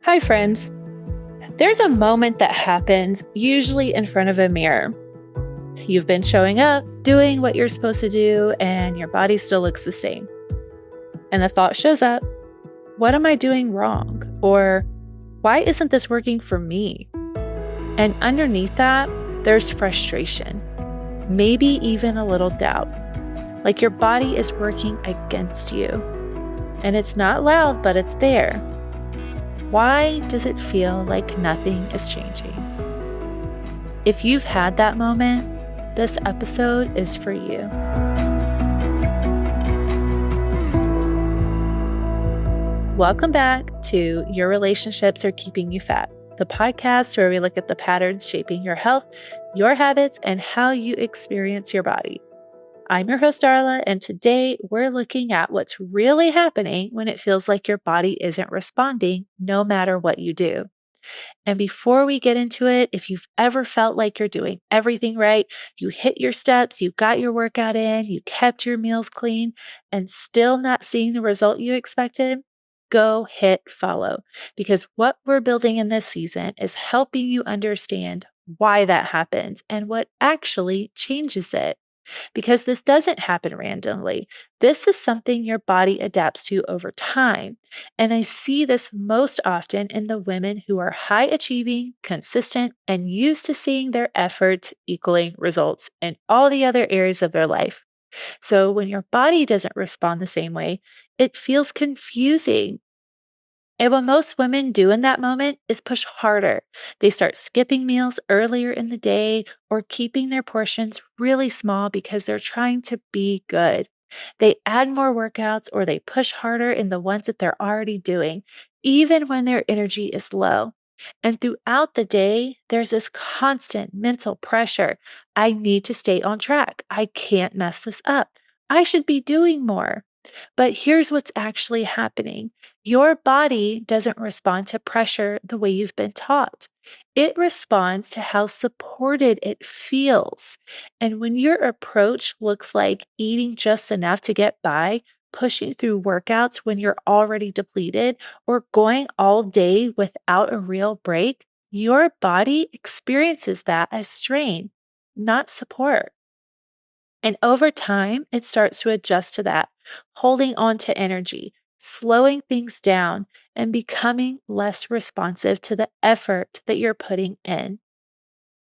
Hi, friends. There's a moment that happens, usually in front of a mirror. You've been showing up, doing what you're supposed to do, and your body still looks the same. And the thought shows up, what am I doing wrong? Or why isn't this working for me? And underneath that, there's frustration, maybe even a little doubt, like your body is working against you. And it's not loud, but it's there. Why does it feel like nothing is changing? If you've had that moment, this episode is for you. Welcome back to Your Relationships Are Keeping You Fat, the podcast where we look at the patterns shaping your health, your habits, and how you experience your body. I'm your host, Darla, and today we're looking at what's really happening when it feels like your body isn't responding no matter what you do. And before we get into it, if you've ever felt like you're doing everything right, you hit your steps, you got your workout in, you kept your meals clean, and still not seeing the result you expected, go hit follow. Because what we're building in this season is helping you understand why that happens and what actually changes it. Because this doesn't happen randomly. This is something your body adapts to over time. And I see this most often in the women who are high achieving, consistent, and used to seeing their efforts equaling results in all the other areas of their life. So when your body doesn't respond the same way, it feels confusing. And what most women do in that moment is push harder. They start skipping meals earlier in the day or keeping their portions really small because they're trying to be good. They add more workouts or they push harder in the ones that they're already doing, even when their energy is low. And throughout the day, there's this constant mental pressure. I need to stay on track. I can't mess this up. I should be doing more. But here's what's actually happening. Your body doesn't respond to pressure the way you've been taught. It responds to how supported it feels. And when your approach looks like eating just enough to get by, pushing through workouts when you're already depleted, or going all day without a real break, your body experiences that as strain, not support. And over time, it starts to adjust to that, holding on to energy, slowing things down, and becoming less responsive to the effort that you're putting in.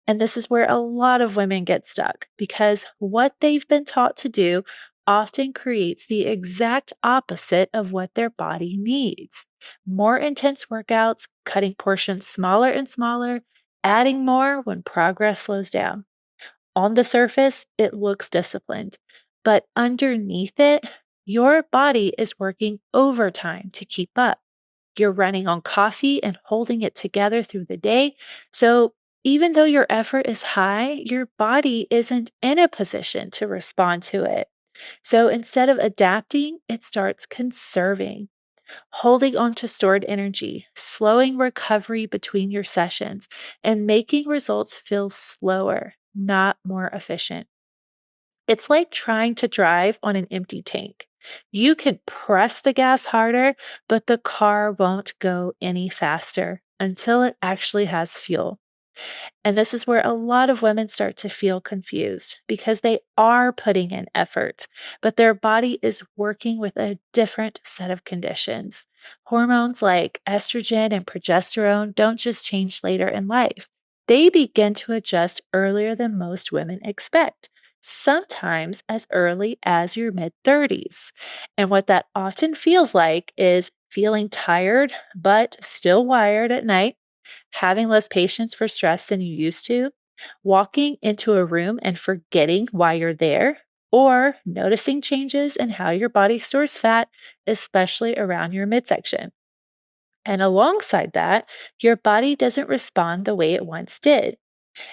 And this is where a lot of women get stuck because what they've been taught to do often creates the exact opposite of what their body needs. More intense workouts, cutting portions smaller and smaller, adding more when progress slows down. On the surface, it looks disciplined, but underneath it, your body is working overtime to keep up. You're running on coffee and holding it together through the day. So, even though your effort is high, your body isn't in a position to respond to it. So, instead of adapting, it starts conserving, holding on to stored energy, slowing recovery between your sessions, and making results feel slower, not more efficient. It's like trying to drive on an empty tank. You can press the gas harder, but the car won't go any faster until it actually has fuel. And this is where a lot of women start to feel confused because they are putting in effort, but their body is working with a different set of conditions. Hormones like estrogen and progesterone don't just change later in life, they begin to adjust earlier than most women expect. Sometimes as early as your mid 30s. And what that often feels like is feeling tired, but still wired at night, having less patience for stress than you used to, walking into a room and forgetting why you're there, or noticing changes in how your body stores fat, especially around your midsection. And alongside that, your body doesn't respond the way it once did.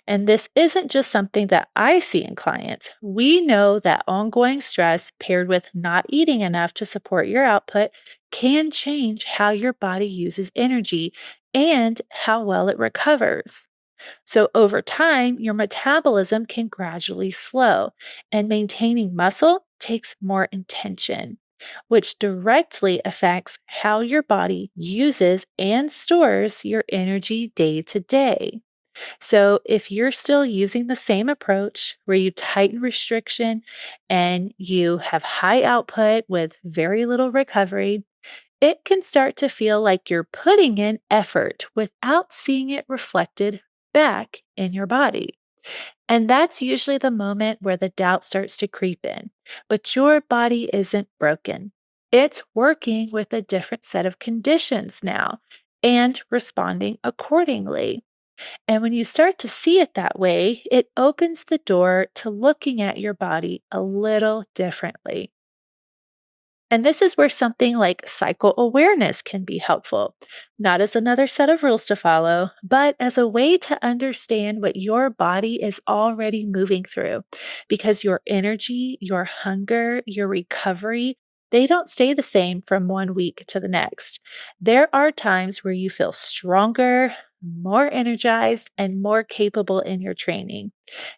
And this isn't just something that I see in clients. We know that ongoing stress paired with not eating enough to support your output can change how your body uses energy and how well it recovers. So, over time, your metabolism can gradually slow, and maintaining muscle takes more intention. which directly affects how your body uses and stores your energy day to day. So, if you're still using the same approach where you tighten restriction and you have high output with very little recovery, it can start to feel like you're putting in effort without seeing it reflected back in your body. And that's usually the moment where the doubt starts to creep in. But your body isn't broken. It's working with a different set of conditions now and responding accordingly. And when you start to see it that way, it opens the door to looking at your body a little differently. And this is where something like cycle awareness can be helpful, not as another set of rules to follow, but as a way to understand what your body is already moving through. Because your energy, your hunger, your recovery, they don't stay the same from one week to the next. There are times where you feel stronger, more energized, and more capable in your training.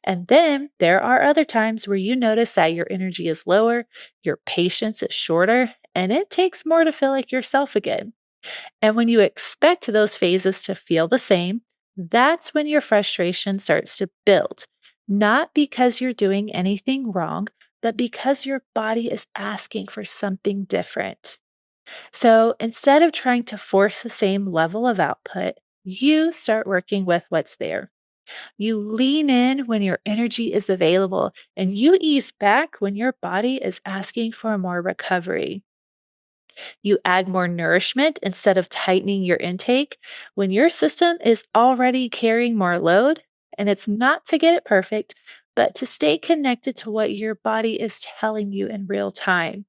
And then there are other times where you notice that your energy is lower, your patience is shorter, and it takes more to feel like yourself again. And when you expect those phases to feel the same, that's when your frustration starts to build. Not because you're doing anything wrong, but because your body is asking for something different. So instead of trying to force the same level of output, you start working with what's there. You lean in when your energy is available, and you ease back when your body is asking for more recovery. You add more nourishment instead of tightening your intake when your system is already carrying more load. And it's not to get it perfect, but to stay connected to what your body is telling you in real time.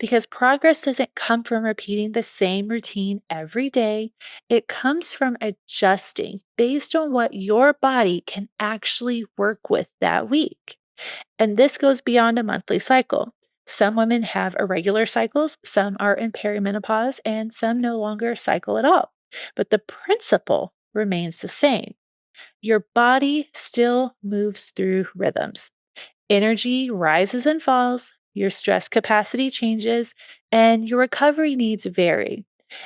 Because progress doesn't come from repeating the same routine every day. It comes from adjusting based on what your body can actually work with that week. And this goes beyond a monthly cycle. Some women have irregular cycles, some are in perimenopause, and some no longer cycle at all. But the principle remains the same. Your body still moves through rhythms. Energy rises and falls, your stress capacity changes, and your recovery needs vary.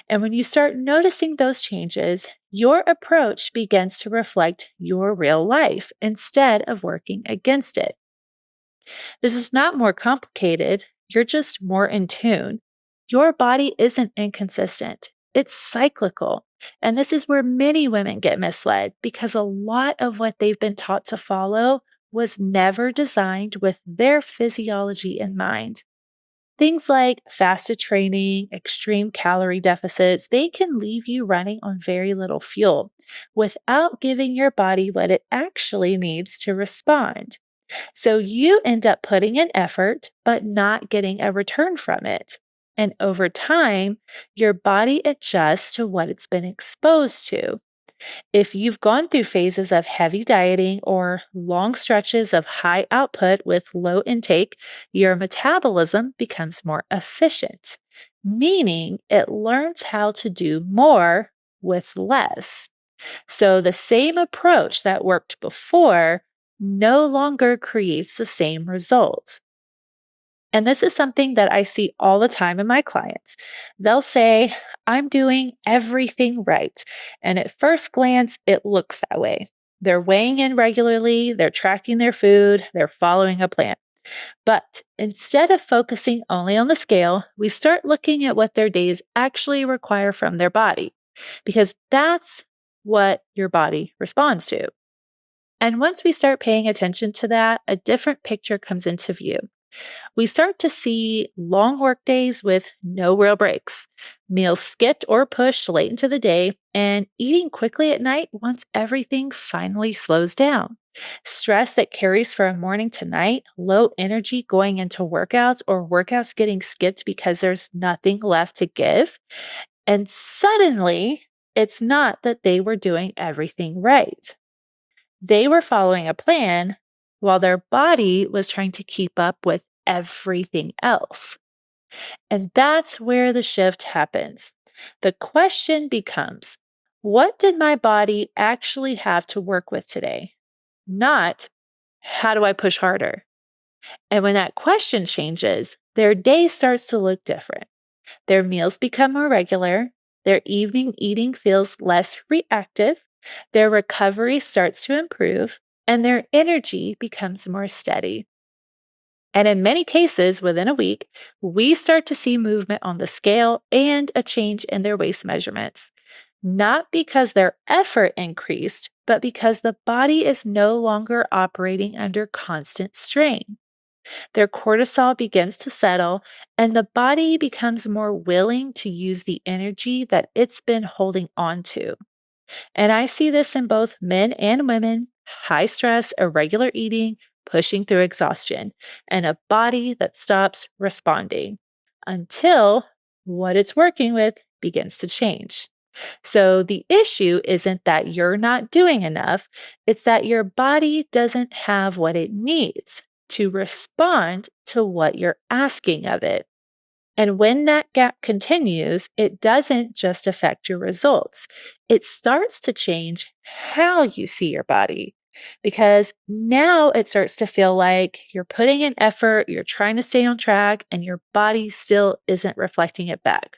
And when you start noticing those changes, your approach begins to reflect your real life instead of working against it. This is not more complicated. You're just more in tune. Your body isn't inconsistent, it's cyclical. And this is where many women get misled because a lot of what they've been taught to follow was never designed with their physiology in mind. Things like fasted training, extreme calorie deficits, they can leave you running on very little fuel without giving your body what it actually needs to respond. So you end up putting in effort, but not getting a return from it. And over time, your body adjusts to what it's been exposed to. If you've gone through phases of heavy dieting or long stretches of high output with low intake, your metabolism becomes more efficient, meaning it learns how to do more with less. So the same approach that worked before no longer creates the same results. And this is something that I see all the time in my clients. They'll say, I'm doing everything right. And at first glance, it looks that way. They're weighing in regularly, they're tracking their food, they're following a plan. But instead of focusing only on the scale, we start looking at what their days actually require from their body, because that's what your body responds to. And once we start paying attention to that, a different picture comes into view. We start to see long work days with no real breaks, meals skipped or pushed late into the day, and eating quickly at night once everything finally slows down. Stress that carries from morning to night, low energy going into workouts, or workouts getting skipped because there's nothing left to give. And suddenly, it's not that they were doing everything right. They were following a plan while their body was trying to keep up with everything else. And that's where the shift happens. The question becomes, what did my body actually have to work with today? Not, how do I push harder? And when that question changes, Their day starts to look different. Their meals become more regular. Their evening eating feels less reactive. Their recovery starts to improve, and their energy becomes more steady. And in many cases, within a week, we start to see movement on the scale and a change in their waist measurements. Not because their effort increased, but because the body is no longer operating under constant strain. Their cortisol begins to settle, and the body becomes more willing to use the energy that it's been holding on to. And I see this in both men and women: high stress, irregular eating, pushing through exhaustion, and a body that stops responding until what it's working with begins to change. So the issue isn't that you're not doing enough, it's that your body doesn't have what it needs to respond to what you're asking of it. And when that gap continues, it doesn't just affect your results, it starts to change how you see your body. Because now it starts to feel like you're putting in effort, you're trying to stay on track, and your body still isn't reflecting it back.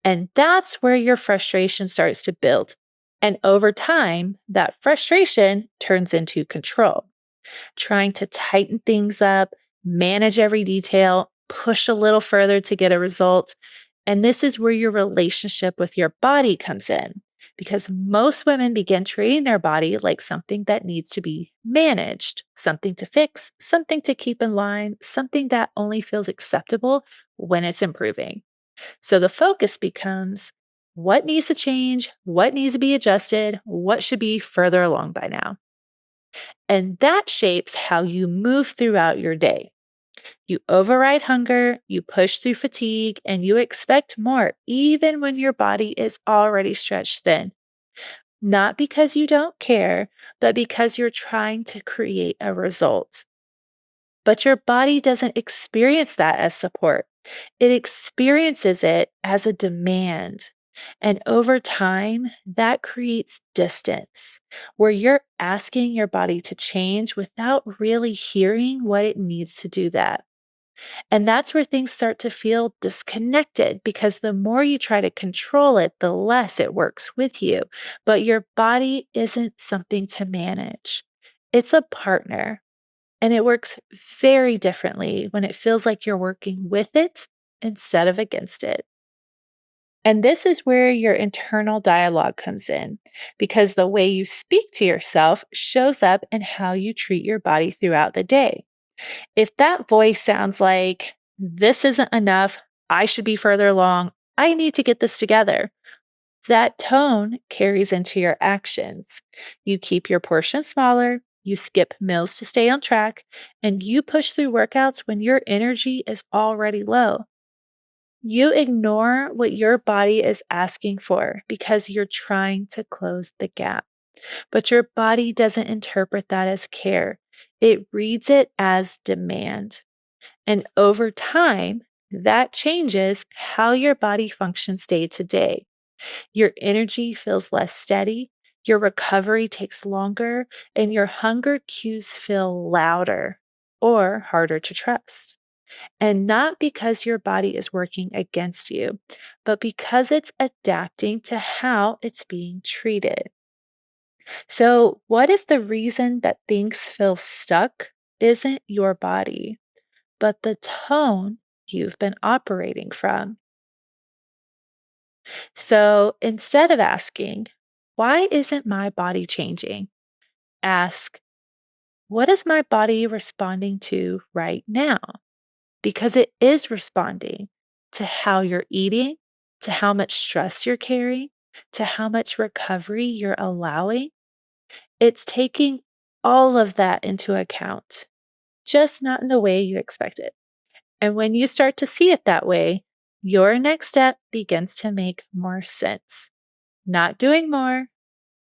And that's where your frustration starts to build. And over time, that frustration turns into control, trying to tighten things up, manage every detail, push a little further to get a result. And this is where your relationship with your body comes in, because most women begin treating their body like something that needs to be managed, something to fix, something to keep in line, something that only feels acceptable when it's improving. So the focus becomes what needs to change, what needs to be adjusted, what should be further along by now. And that shapes how you move throughout your day. You override hunger, you push through fatigue, and you expect more, even when your body is already stretched thin. Not because you don't care, but because you're trying to create a result. But your body doesn't experience that as support. It experiences it as a demand. And over time, that creates distance where you're asking your body to change without really hearing what it needs to do that. And that's where things start to feel disconnected because the more you try to control it, the less it works with you. But your body isn't something to manage, it's a partner. And it works very differently when it feels like you're working with it instead of against it. And this is where your internal dialogue comes in, because the way you speak to yourself shows up in how you treat your body throughout the day. If that voice sounds like, this isn't enough, I should be further along, I need to get this together, that tone carries into your actions. You keep your portion smaller, you skip meals to stay on track, and you push through workouts when your energy is already low. You ignore what your body is asking for because you're trying to close the gap. But your body doesn't interpret that as care, it reads it as demand. And over time, that changes how your body functions day to day. Your energy feels less steady, your recovery takes longer, and your hunger cues feel louder or harder to trust. And not because your body is working against you, but because it's adapting to how it's being treated. So, what if the reason that things feel stuck isn't your body, but the tone you've been operating from? So, instead of asking, why isn't my body changing? Ask, what is my body responding to right now? Because it is responding to how you're eating, to how much stress you're carrying, to how much recovery you're allowing. It's taking all of that into account, just not in the way you expected. And when you start to see it that way, your next step begins to make more sense. Not doing more,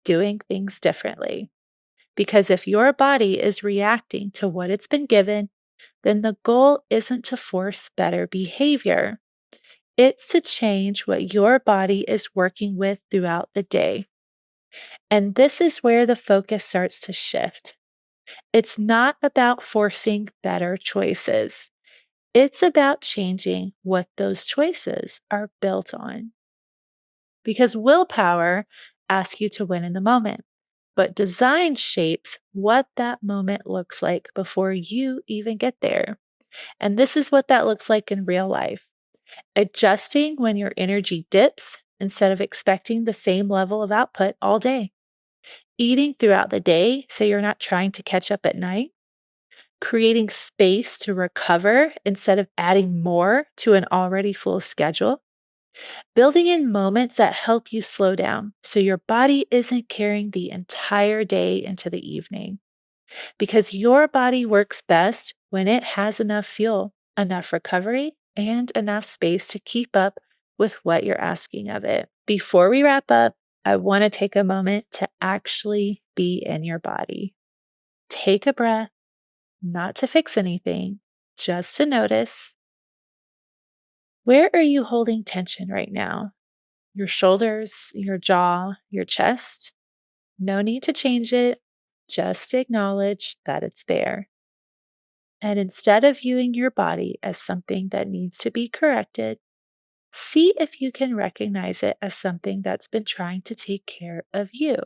doing things differently. Because if your body is reacting to what it's been given, then the goal isn't to force better behavior. It's to change what your body is working with throughout the day. And this is where the focus starts to shift. It's not about forcing better choices. It's about changing what those choices are built on. Because willpower asks you to win in the moment, but design shapes what that moment looks like before you even get there. And this is what that looks like in real life: adjusting when your energy dips instead of expecting the same level of output all day, eating throughout the day so you're not trying to catch up at night, creating space to recover instead of adding more to an already full schedule, building in moments that help you slow down so your body isn't carrying the entire day into the evening. Because your body works best when it has enough fuel, enough recovery, and enough space to keep up with what you're asking of it. Before we wrap up, I want to take a moment to actually be in your body. Take a breath, not to fix anything, just to notice. Where are you holding tension right now? Your shoulders, your jaw, your chest? No need to change it. Just acknowledge that it's there. And instead of viewing your body as something that needs to be corrected, see if you can recognize it as something that's been trying to take care of you.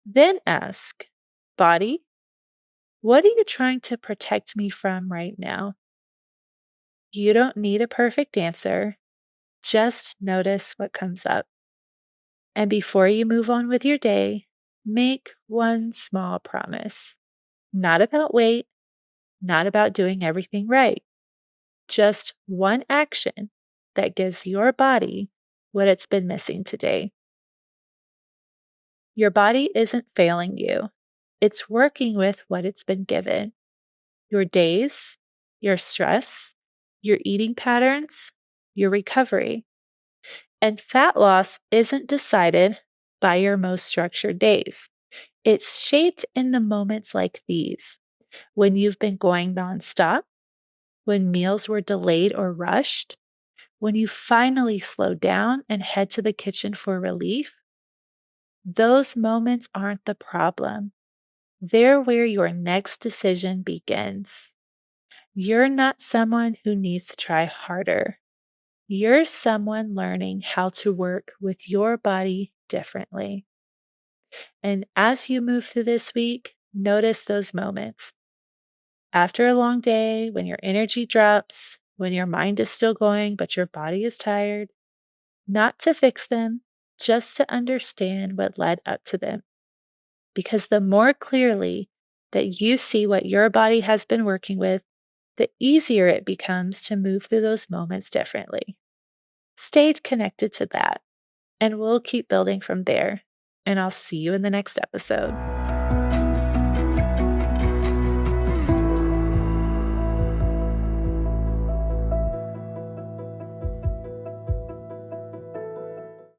Then ask, body, what are you trying to protect me from right now? You don't need a perfect answer. Just notice what comes up. And before you move on with your day, make one small promise. Not about weight, not about doing everything right. Just one action that gives your body what it's been missing today. Your body isn't failing you, it's working with what it's been given: your days, your stress, your eating patterns, your recovery. And fat loss isn't decided by your most structured days. It's shaped in the moments like these, when you've been going nonstop, when meals were delayed or rushed, when you finally slow down and head to the kitchen for relief. Those moments aren't the problem. They're where your next decision begins. You're not someone who needs to try harder. You're someone learning how to work with your body differently. And as you move through this week, notice those moments. After a long day, when your energy drops, when your mind is still going, but your body is tired, not to fix them, just to understand what led up to them. Because the more clearly that you see what your body has been working with, the easier it becomes to move through those moments differently. Stay connected to that, and we'll keep building from there. And I'll see you in the next episode.